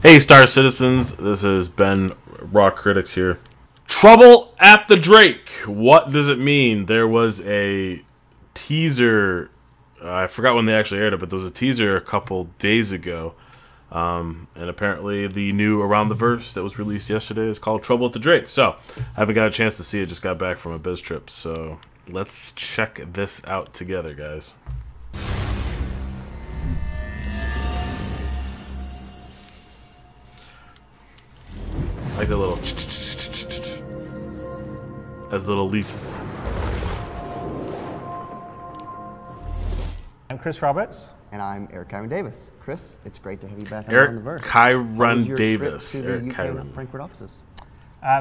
Hey, Star Citizens, this is Ben, Rawcritics here. Trouble at the Drake. What does it mean? There was a teaser. I forgot when they actually aired it, but there was a teaser a couple days ago. And apparently the new Around the Verse that was released yesterday is called Trouble at the Drake. So, I haven't got a chance to see it. Just got back from a biz trip. So, let's check this out together, guys. I like the little as little leaves. I'm Chris Roberts. And I'm Eric Kyron Davis. Chris, it's great to have you back on the Verse. Kyron Davis. Eric Kyron. Frankfurt offices.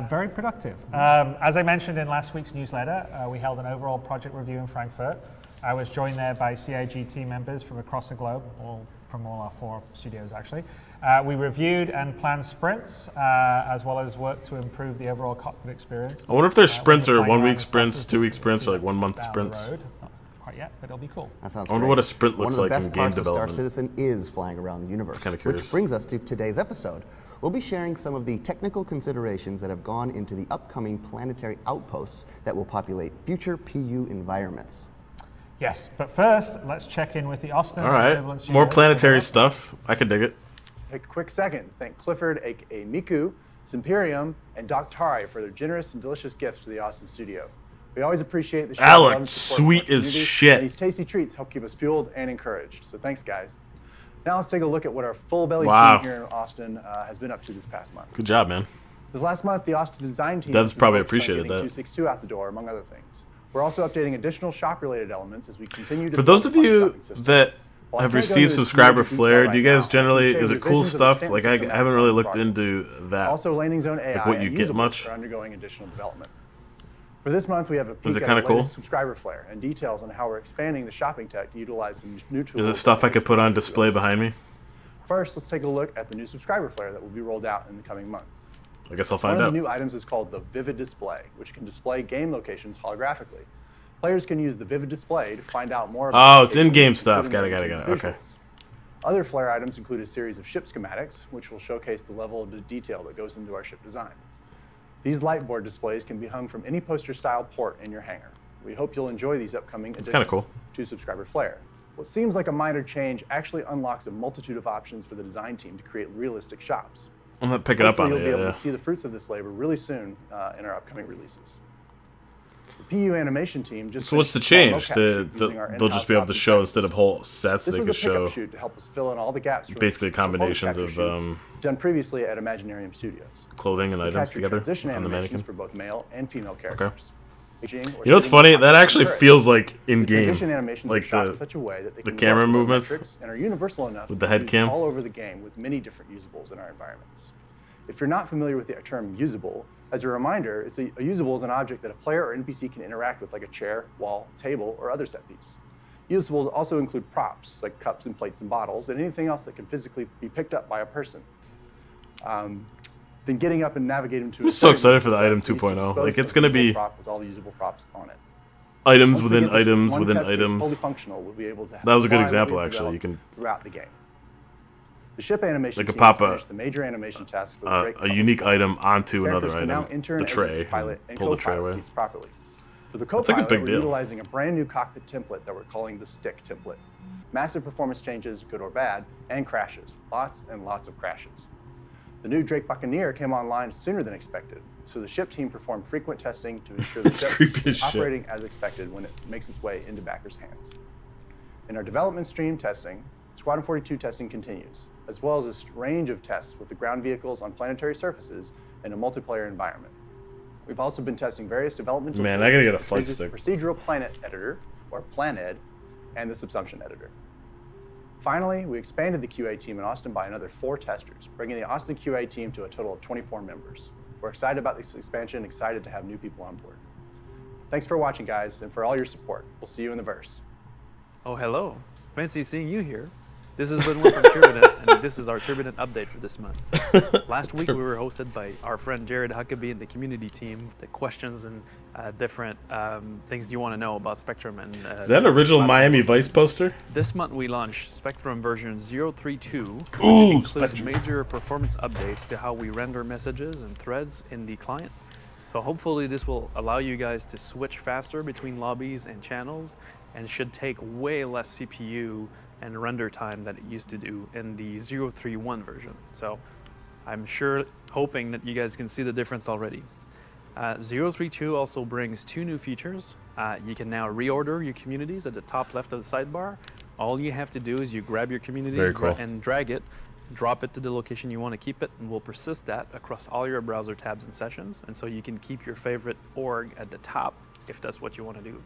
Very productive. As I mentioned in last week's newsletter, we held an overall project review in Frankfurt. I was joined there by CIG team members from across the globe, from all our 4 studios actually. We reviewed and planned sprints, as well as worked to improve the overall cockpit experience. I wonder if their sprints are 1 week sprints, 2 week sprints, or like 1 month sprints. Not quite yet, but it'll be cool. That sounds I wonder great. what a sprint looks like in game development. One of the best parts of Star Citizen is flying around the universe. Kind of curious. Which brings us to today's episode. We'll be sharing some of the technical considerations that have gone into the upcoming planetary outposts that will populate future PU environments. Yes, but first, let's check in with the Austin. All right, more planetary stuff. I could dig it. Take a quick second to thank Clifford, aka Miku, Simperium, and Doc Tari for their generous and delicious gifts to the Austin studio. We always appreciate the Alex, sweet as shit. These tasty treats help keep us fueled and encouraged. So thanks, guys. Now let's take a look at what our full-belly team here in Austin has been up to this past month. Good job, man. This last month, the Austin design team Devs probably appreciated that. 262 out the door, among other things. We're also updating additional shop-related elements as we continue to. For those of you that have received subscriber flair, do you guys generally, is it cool stuff? Like I haven't really looked into that. Also, landing zone AI like what you and get much are undergoing additional development. For this month, we have a peek is it at kind the of cool? latest subscriber flair and details on how we're expanding the shopping tech to utilize some new tools. Is it stuff I could put on display behind me? First, let's take a look at the new subscriber flare that will be rolled out in the coming months. I guess I'll find One out. of the new items is called the Vivid Display, which can display game locations holographically. Players can use the Vivid Display to find out more about. Oh, it's in-game stuff. Got it. Okay. Other flare items include a series of ship schematics, which will showcase the level of detail that goes into our ship design. These lightboard displays can be hung from any poster-style port in your hangar. We hope you'll enjoy these upcoming additions to subscriber flare. What seems like a minor change actually unlocks a multitude of options for the design team to create realistic shops. I'm not picking up on it. You'll be able to see the fruits of this labor really soon in our upcoming releases. The PU animation team just. So what's the change? They'll just be able to show instead of whole sets. They could show shoot to help us fill in all the gaps. Basically combinations of done previously at Imaginarium Studios. Clothing and items together on the mannequin for both male and female characters. Okay. You know what's funny? That actually feels like in-game, like the camera movements and are universal enough with the head cam all over the game with many different usables in our environments. If you're not familiar with the term usable, as a reminder, a usable is an object that a player or NPC can interact with, like a chair, wall, table, or other set piece. Usables also include props, like cups and plates and bottles, and anything else that can physically be picked up by a person. Then getting up and navigating to. I'm so excited for the item 2.0. Like it's gonna be with all the usable props on it. Items within items within items. Fully functional, we'll be able to that was a good example, actually. You can throughout the game. The ship animation like pop the major animation tasks for the a unique item onto another item. The tray. Pull the tray away. Properly. For the co-pilot, we're utilizing a brand new cockpit template that we're calling the Stick template. Massive performance changes, good or bad, and crashes. Lots and lots of crashes. The new Drake Buccaneer came online sooner than expected, so the ship team performed frequent testing to ensure the ship is operating as expected when it makes its way into backers' hands. In our development stream testing, Squadron 42 testing continues, as well as a range of tests with the ground vehicles on planetary surfaces in a multiplayer environment. We've also been testing various development tools. Man, I gotta get a flight stick. Procedural Planet Editor, or PlanEd, and the Subsumption Editor. Finally, we expanded the QA team in Austin by another 4 testers, bringing the Austin QA team to a total of 24 members. We're excited about this expansion, excited to have new people on board. Thanks for watching, guys, and for all your support. We'll see you in the Verse. Oh, hello. Fancy seeing you here. This has been one from Turbinent, and this is our Turbinent update for this month. Last week we were hosted by our friend Jared Huckabee and the community team. The questions and different things you want to know about Spectrum. And is that an original Miami Vice poster? This month we launched Spectrum version 032, which includes Spectrum. major performance updates to how we render messages and threads in the client. So hopefully this will allow you guys to switch faster between lobbies and channels, and should take way less CPU and render time that it used to do in the 031 version. So I'm hoping that you guys can see the difference already. 032 also brings 2 new features. You can now reorder your communities at the top left of the sidebar. All you have to do is you grab your community and drag it, drop it to the location you want to keep it, and we'll persist that across all your browser tabs and sessions. And so you can keep your favorite org at the top if that's what you want to do.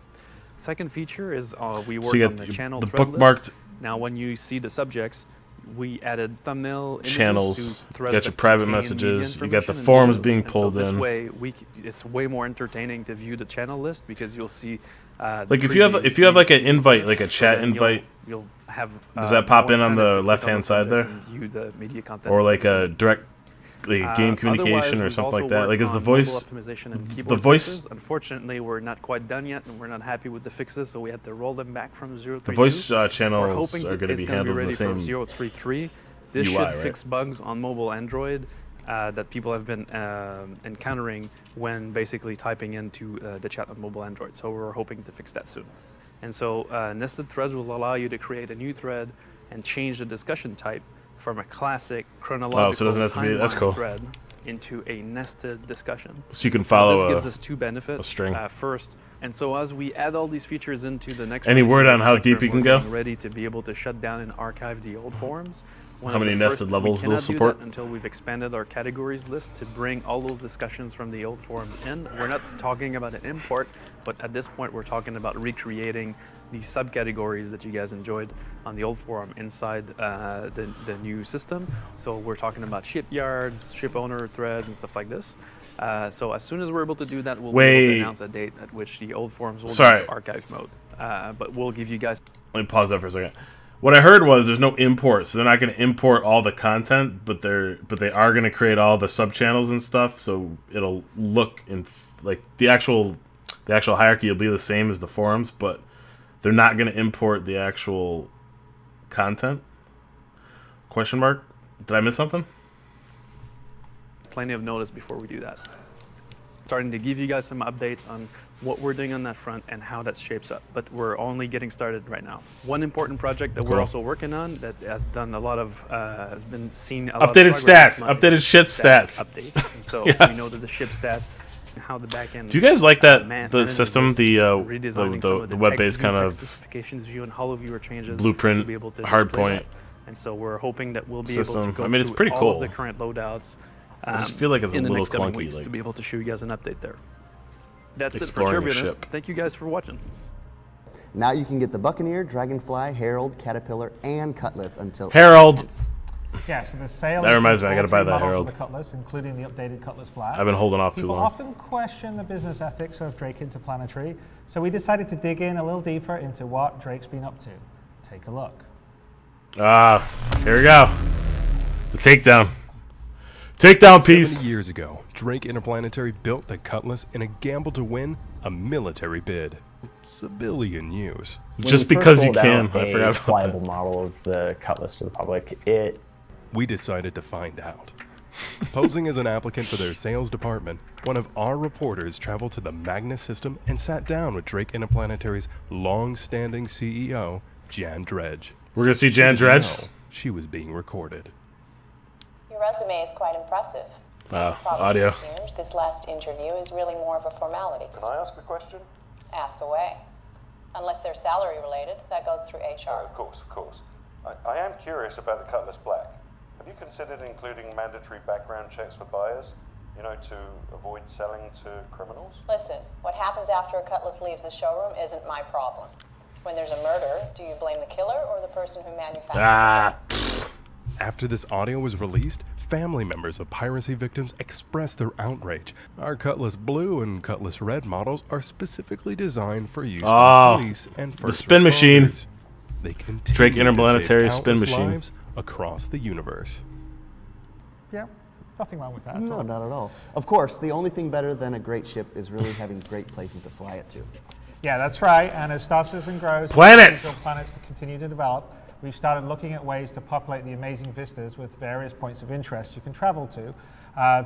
Second feature is we work on the channel thread bookmarked. Now, when you see the subjects, we added thumbnail channels. You got your private messages. You got the forums being pulled in. This way, it's way more entertaining to view the channel list because you'll see. Like if you have like an invite, like a chat invite, you'll have. Does that pop in on the left-hand side there? View the media content. Or like a direct. Like game communication or something like that. Like is the voice fixes. Unfortunately, we're not quite done yet, and we're not happy with the fixes, so we had to roll them back from 032. The voice channels are going to be handled the same. 033. This should fix bugs on mobile Android that people have been encountering when basically typing into the chat on mobile Android. So we're hoping to fix that soon. And so nested threads will allow you to create a new thread and change the discussion type from a classic chronological thread into a nested discussion. So you can follow this gives us 2 benefits. A string. First, and so as we add all these features into the next Any word on how deep you can go? Ready to be able to shut down and archive the old forums. How many nested levels they'll support? Until we've expanded our categories list to bring all those discussions from the old forums in. We're not talking about an import, but at this point we're talking about recreating the subcategories that you guys enjoyed on the old forum inside the new system. So we're talking about shipyards, ship owner threads, and stuff like this. So as soon as we're able to do that, we'll be able to announce a date at which the old forums will go into archive mode. But we'll give you guys. Let me pause that for a second. What I heard was there's no import, so they're not going to import all the content, but they are going to create all the sub channels and stuff. So it'll look like the actual hierarchy will be the same as the forums, but they're not going to import the actual content. Question mark? Did I miss something? Plenty of notice before we do that. Starting to give you guys some updates on what we're doing on that front and how that shapes up, but we're only getting started right now. One important project that we're also working on that has done a lot of, has been seen a lot updated stats, updated ship stats. Updates. And so we know that the ship stats, how the back end. Do you guys like that the system, the web-based kind of specifications view and hollow viewer changes, blueprint, hardpoint, and so we're hoping that we'll be able to go it's pretty through cool. all of the current loadouts. I just feel like it's a little clunky, to be able to show you guys an update there. That's it for Turbulent. Thank you guys for watching. Now you can get the Buccaneer, Dragonfly, Herald, Caterpillar, and Cutlass until Herald. Yeah, so the sale. That reminds me, I got to buy that Herald. The Cutlass, including the updated Cutlass Black. I've been holding off too long. People often question the business ethics of Drake Interplanetary, so we decided to dig in a little deeper into what Drake's been up to. Take a look. Here we go. The takedown. Takedown piece. 70 years ago, Drake Interplanetary built the Cutlass in a gamble to win a military bid. Civilian use. Just because you can. I forgot about flyable model of the Cutlass to the public. We decided to find out. Posing as an applicant for their sales department, one of our reporters traveled to the Magnus system and sat down with Drake Interplanetary's long-standing CEO, Jan Dredge. We're going to see Jan Dredge? She was being recorded. Your resume is quite impressive. Audio. Assumed, this last interview is really more of a formality. Can I ask a question? Ask away. Unless they're salary related, that goes through HR. Of course, of course. I am curious about the Cutlass Black. Have you considered including mandatory background checks for buyers, you know, to avoid selling to criminals? Listen, what happens after a Cutlass leaves the showroom isn't my problem. When there's a murder, do you blame the killer or the person who manufactured it? After this audio was released, family members of piracy victims expressed their outrage. Our Cutlass Blue and Cutlass Red models are specifically designed for use by police and first the spin machine. they continue Drake interplanetary to save spin countless machine lives across the universe. Yeah, nothing wrong with that. No, not at all. Of course, the only thing better than a great ship is really having great places to fly it to. Yeah, that's right. And as Star Citizen grows, planets to continue to develop, we've started looking at ways to populate the amazing vistas with various points of interest you can travel to.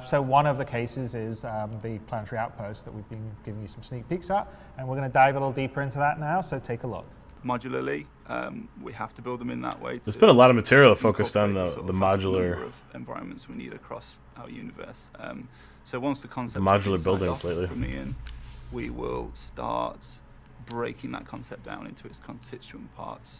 So one of the cases is the planetary outpost that we've been giving you some sneak peeks at, and we're going to dive a little deeper into that now, so take a look. Modularly, we have to build them in that way. There's been a lot of material focused on the modular of environments we need across our universe. So once the concept the modular buildings lately, from Ian, we will start breaking that concept down into its constituent parts.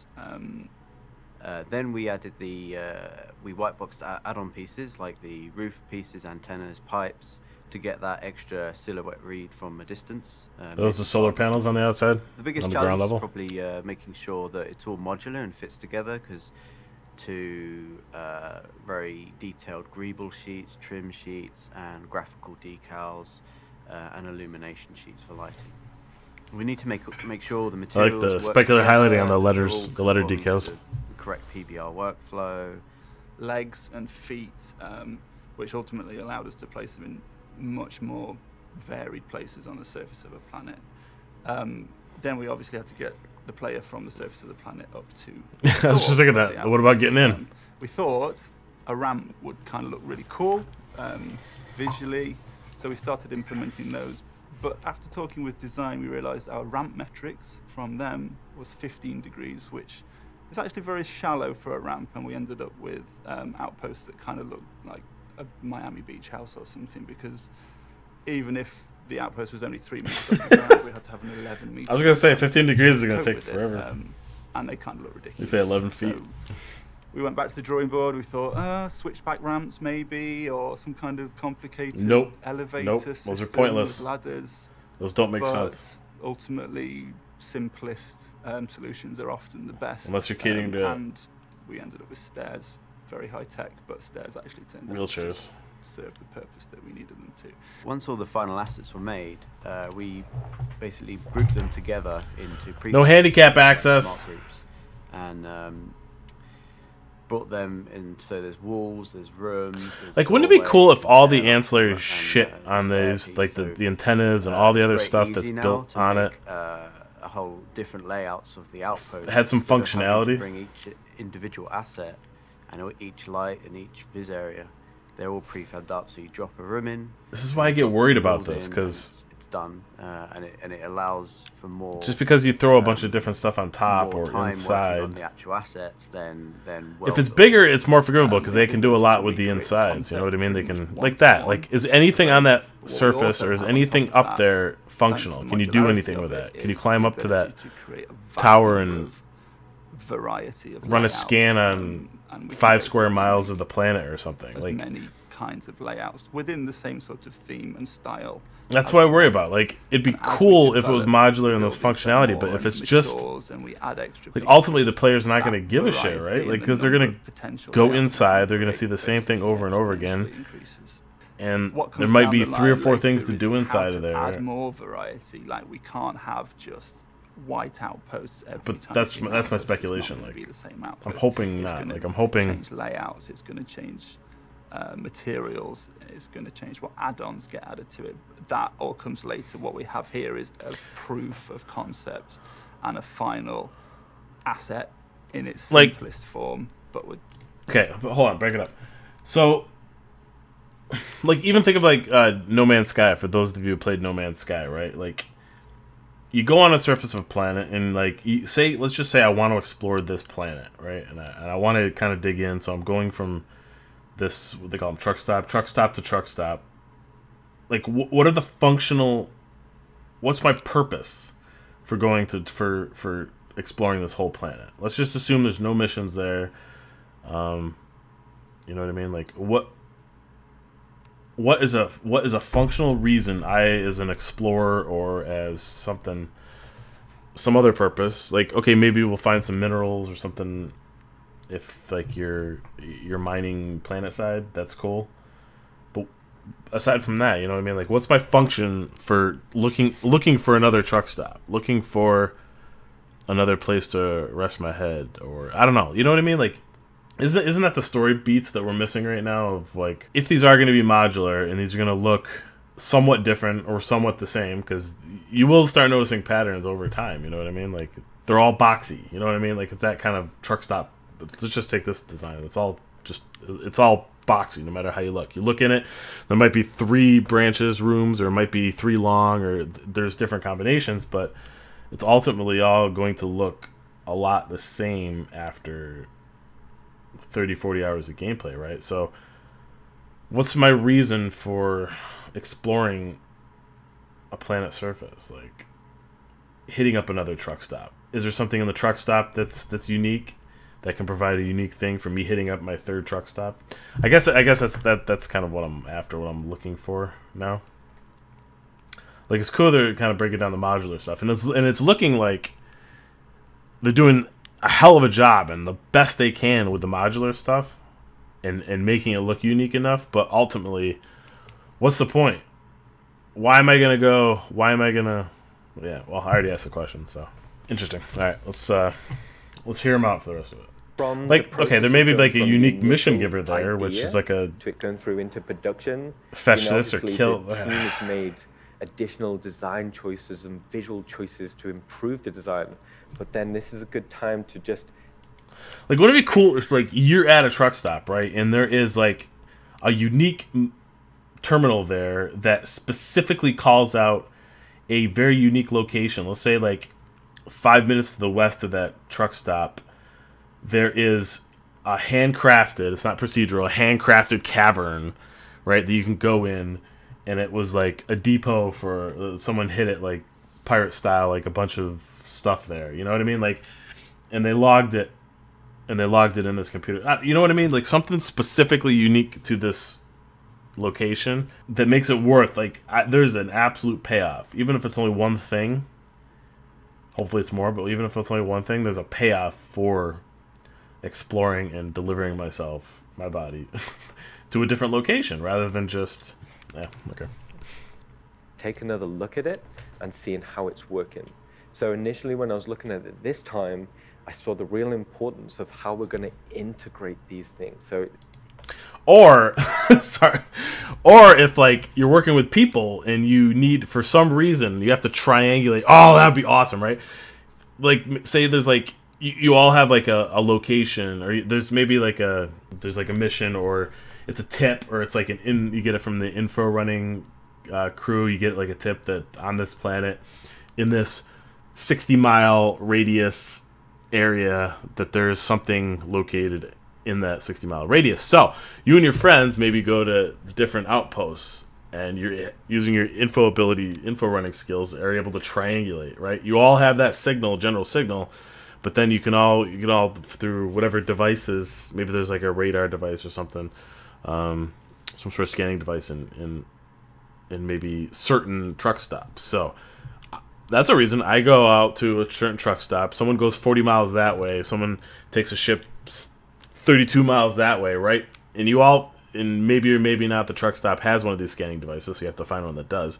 Then we added we whiteboxed add-on pieces like the roof pieces, antennas, pipes, to get that extra silhouette read from a distance. Those are solar panels on the outside? The biggest on the ground challenge level? is probably making sure that it's all modular and fits together, because to very detailed greeble sheets, trim sheets, and graphical decals, and illumination sheets for lighting. We need to make sure the materials. I like the specular highlighting on the letters, the letter conform decals. to the correct PBR workflow. Legs and feet, which ultimately allowed us to place them in much more varied places on the surface of a planet. Then we obviously had to get the player from the surface of the planet up to. I was just thinking that. What about getting in? We thought a ramp would kind of look really cool visually, so we started implementing those. But after talking with design, we realized our ramp metrics from them was 15 degrees, which is actually very shallow for a ramp, and we ended up with outposts that kind of looked like a Miami Beach house or something, because even if the outpost was only 3 meters off the ground, we had to have an 11 meter. I was going to say 15 degrees is going to take forever. And they kind of look ridiculous. You say 11 feet. So we went back to the drawing board. We thought, switchback ramps maybe, or some kind of complicated elevator system. Those are pointless. With ladders. Those don't make sense. Ultimately, simplest solutions are often the best. Unless you're catering to and we ended up with stairs, very high tech, but stairs actually turned out wheelchairs to serve the purpose that we needed them to. Once all the final assets were made, we basically grouped them together into no handicap access groups, and brought them in. So there's walls, there's rooms. There's like, wouldn't it be cool if all the ancillary shit on these, like the antennas and all the other stuff that's built on it, a whole different layouts of the outpost, had some functionality? Bring each individual asset and each light and each vis area, they're all prefabbed up. So you drop a room in. This is why I get worried about this, because it's done, and it allows for more. Just because you throw a bunch of different stuff on top or inside, on the actual assets, then if it's bigger, it's more forgivable because they can do a lot with the insides. You know what I mean? They can, like that. Like, is anything on that surface or is anything up there functional? Can you do anything with that? Can you climb up to that tower and run a scan on 5 square miles of the planet or something? Like, many kinds of layouts within the same sort of theme and style. That's what I worry about. Like, it'd be cool if it was modular and those functionality, but if it's just like, ultimately the player's not going to give a shit, right? Like, because they're going to go inside, they're going to see the same thing over and over again, and there might be 3 or 4 things to do inside of there. Add more variety. Like, we can't have just white outposts every but time. that's my speculation. Like, I'm hoping not. Like, I'm hoping change layouts. It's going to change materials. It's going to change what add-ons get added to it. That all comes later. What we have here is a proof of concept and a final asset in its simplest form. But with okay, but hold on, break it up. So, like, even think of like No Man's Sky. For those of you who played No Man's Sky, right? Like, you go on the surface of a planet and, like, let's just say I want to explore this planet, right? And I want to kind of dig in. So I'm going from this, what they call them, truck stop to truck stop. Like, what are the functional? What's my purpose for going to for exploring this whole planet? Let's just assume there's no missions there. You know what I mean? Like, what is a functional reason I, as an explorer or as some other purpose, like, okay, maybe we'll find some minerals or something. If, like, you're mining planet side, that's cool. But aside from that, you know what I mean? Like, what's my function for looking for another truck stop? Looking for another place to rest my head, or I don't know. You know what I mean? Like, isn't that the story beats that we're missing right now? Of like, if these are going to be modular and these are going to look somewhat different or somewhat the same, because you will start noticing patterns over time. You know what I mean? Like, they're all boxy. You know what I mean? Like, it's that kind of truck stop. Let's just take this design. It's all boxy, no matter how you look. You look in it, there might be 3 branches, rooms, or it might be 3 long, or there's different combinations, but it's ultimately all going to look a lot the same after 30, 40 hours of gameplay, right? So what's my reason for exploring a planet surface? Like, hitting up another truck stop. Is there something in the truck stop that's unique, that can provide a unique thing for me hitting up my 3rd truck stop? I guess that's kind of what I'm after, what I'm looking for now. Like, it's cool they're kind of breaking down the modular stuff, and it's looking like they're doing a hell of a job and the best they can with the modular stuff, and making it look unique enough. But ultimately, what's the point? Why am I gonna go? Why am I gonna? Yeah, well, I already asked the question, so interesting. All right, let's hear them out for the rest of it. From like, okay, there may be like a unique mission giver there, which is like a to it going through into production. Fetch this or kill. The team has made additional design choices and visual choices to improve the design, but then this is a good time to just like, wouldn't it be cool if like you're at a truck stop, right, and there is like a unique terminal there that specifically calls out a very unique location. Let's say like 5 minutes to the west of that truck stop, there is a handcrafted, it's not procedural, a handcrafted cavern, right, that you can go in, and it was like a depot for someone hit it like pirate style, like a bunch of stuff there. You know what I mean? Like, and they logged it, in this computer. You know what I mean? Like, something specifically unique to this location that makes it worth, like, there's an absolute payoff, even if it's only one thing. Hopefully it's more, but even if it's only one thing, there's a payoff for exploring and delivering my body to a different location, rather than just okay, take another look at it and seeing how it's working. So initially, when I was looking at it this time, I saw the real importance of how we're going to integrate these things. So, or or if like you're working with people and you need, for some reason, you have to triangulate. Oh, that'd be awesome, right? Like, say there's like you all have like a location, or there's maybe like a mission, or it's a tip, or it's like you get it from the info running crew. You get like a tip that on this planet, in this 60-mile radius area, that there's something located in that 60-mile radius. So you and your friends maybe go to different outposts, and you're using your info running skills, are able to triangulate, right? You all have that general signal, but then you can all through whatever devices, maybe there's like a radar device or something, some sort of scanning device in maybe certain truck stops. So that's a reason I go out to a certain truck stop. Someone goes 40 miles that way. Someone takes a ship 32 miles that way, right? And you all, and maybe or maybe not, the truck stop has one of these scanning devices, so you have to find one that does.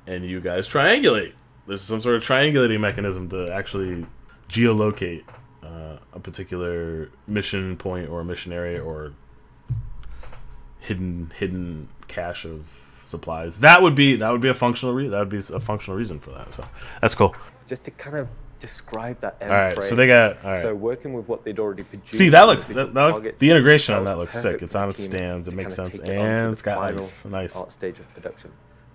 And you guys triangulate. There's some sort of triangulating mechanism to actually geolocate a particular mission point or mission area, or hidden cache of supplies. That would be a functional reason for that. So that's cool. Just to kind of describe that end frame. All right, so they got So working with what they'd already produced. See, that looks the integration on that looks sick. It's on its stands. It makes sense, and it's got nice art stage of production.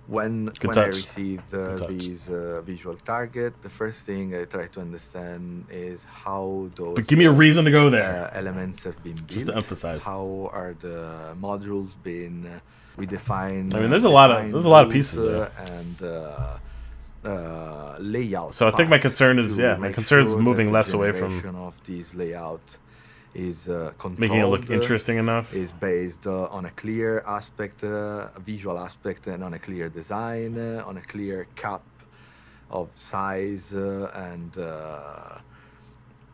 When I receive these visual target, the first thing I try to understand is how those. But give me a reason to go there. Elements have been built. Just to emphasize. How are the modules been? We define. I mean, there's a lot of pieces there. And layout. So I think my concern is moving less away from of this layout is making it look interesting enough. Is based on a clear aspect, a visual aspect, and on a clear design, on a clear cap of size, and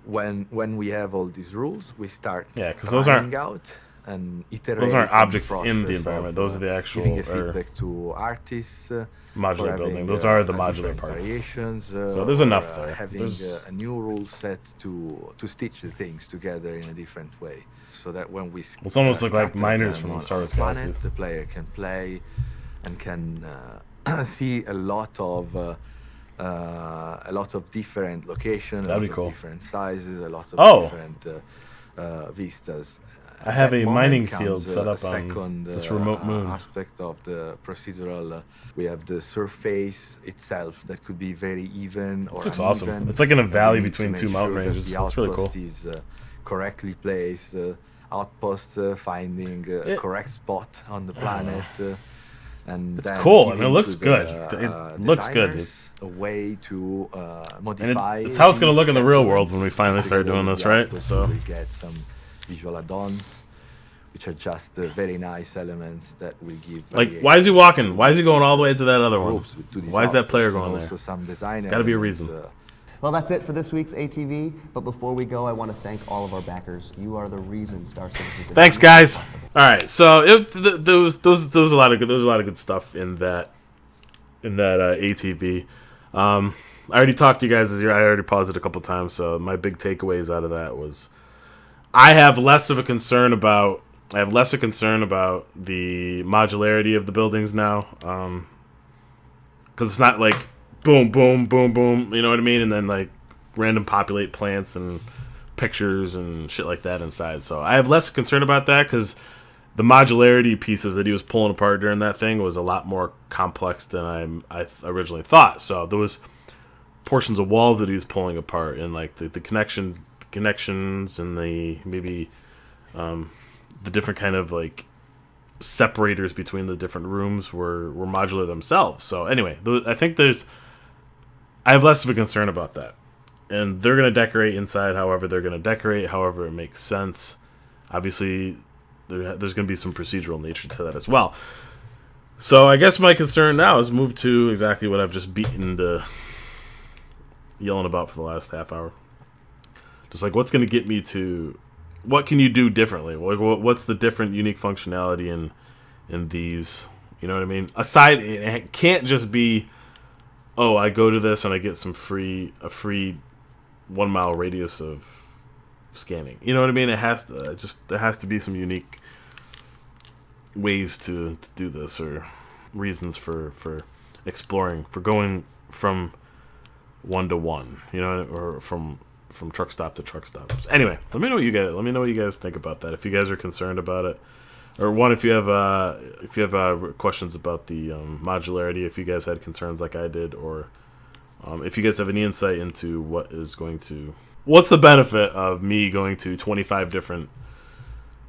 when we have all these rules, we start because those aren't out and iterate. Those aren't objects on in the process environment. of, Those are the actual giving a feedback to artists. Modular building. Those are the modular parts. Variations, so there's enough there. Having a new rule set to stitch the things together in a different way, so that when we it's almost like miners from Star Wars Galaxies. The player can play and can see a lot of different locations, That'd be cool. Different sizes, a lot of different vistas. I have a mining field set up on this remote moon. Aspect of the procedural, we have the surface itself that could be very even or this looks uneven. awesome. It's like in a valley between two mountain ranges. It's really cool. Is correctly placed. Outpost finding a correct spot on the planet. And it's cool. I mean, it looks good. It looks good. A way to modify. It's how it's going to look in the real world when we finally start doing this, right? So we get some visual add-ons, which are just very nice elements that will give. Like, why is he walking? Why is he going all the way to that other one? Why is that player going there? There's got to be a reason. Well, that's it for this week's ATV. But before we go, I want to thank all of our backers. You are the reason Star Citizen. Thanks, guys. All right, so there was a lot of good stuff in that ATV. I already talked to you guys this year. I already paused it a couple times. So my big takeaways out of that was I have less of a concern about the modularity of the buildings now, because it's not like boom, boom, boom, boom. You know what I mean? And then like random populate plants and pictures and shit like that inside. So I have less concern about that because the modularity pieces that he was pulling apart during that thing was a lot more complex than I originally thought. So there was portions of walls that he was pulling apart, and like the connections and the maybe the different kind of like separators between the different rooms were modular themselves. So anyway, I think I have less of a concern about that. And they're going to decorate inside however they're going to decorate, however it makes sense. Obviously, there's going to be some procedural nature to that as well. So I guess my concern now is move to exactly what I've just beaten the yelling about for the last half hour. Just like, what's going to get me to... What can you do differently? Like, what's the different, unique functionality in these? You know what I mean? Aside, it can't just be, oh, I go to this and I get a free 1 mile radius of scanning. You know what I mean? It has to there has to be some unique ways to do this, or reasons for exploring, for going from one to one. You know, or from truck stop to truck stop. Anyway, let me know what you guys think about that. If you guys are concerned about it, or if you have questions about the modularity, if you guys had concerns like I did, or if you guys have any insight into what's the benefit of me going to 25 different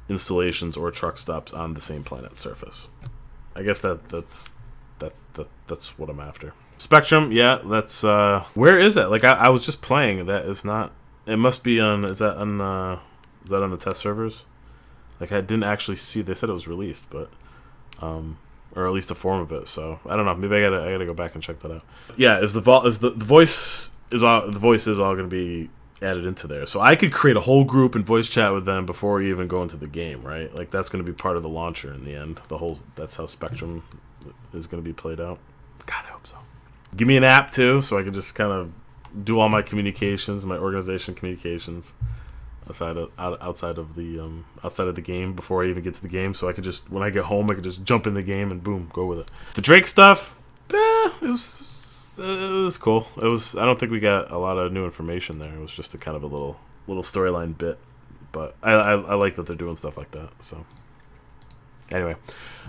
installations or truck stops on the same planet surface. I guess that's what I'm after. Spectrum, yeah, that's where is that? Like I was just playing. That is not. It must be on. Is that on the test servers? Like I didn't actually see. They said it was released, but or at least a form of it. So I don't know. Maybe I gotta go back and check that out. Yeah, the voice is all going to be added into there. So I could create a whole group and voice chat with them before you even go into the game, right? Like that's going to be part of the launcher in the end. That's how Spectrum is going to be played out. God, I hope so. Give me an app too, so I can just kind of do all my communications, my organization communications, outside of the game before I even get to the game. So I could just, when I get home, I could just jump in the game and boom, go with it. The Drake stuff, it was cool. I don't think we got a lot of new information there. It was just a kind of a little storyline bit, but I like that they're doing stuff like that. So anyway,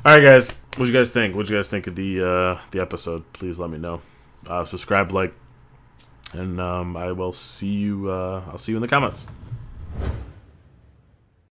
all right, guys, what you guys think? What you guys think of the episode? Please let me know. Subscribe, like, and I will see you. I'll see you in the comments.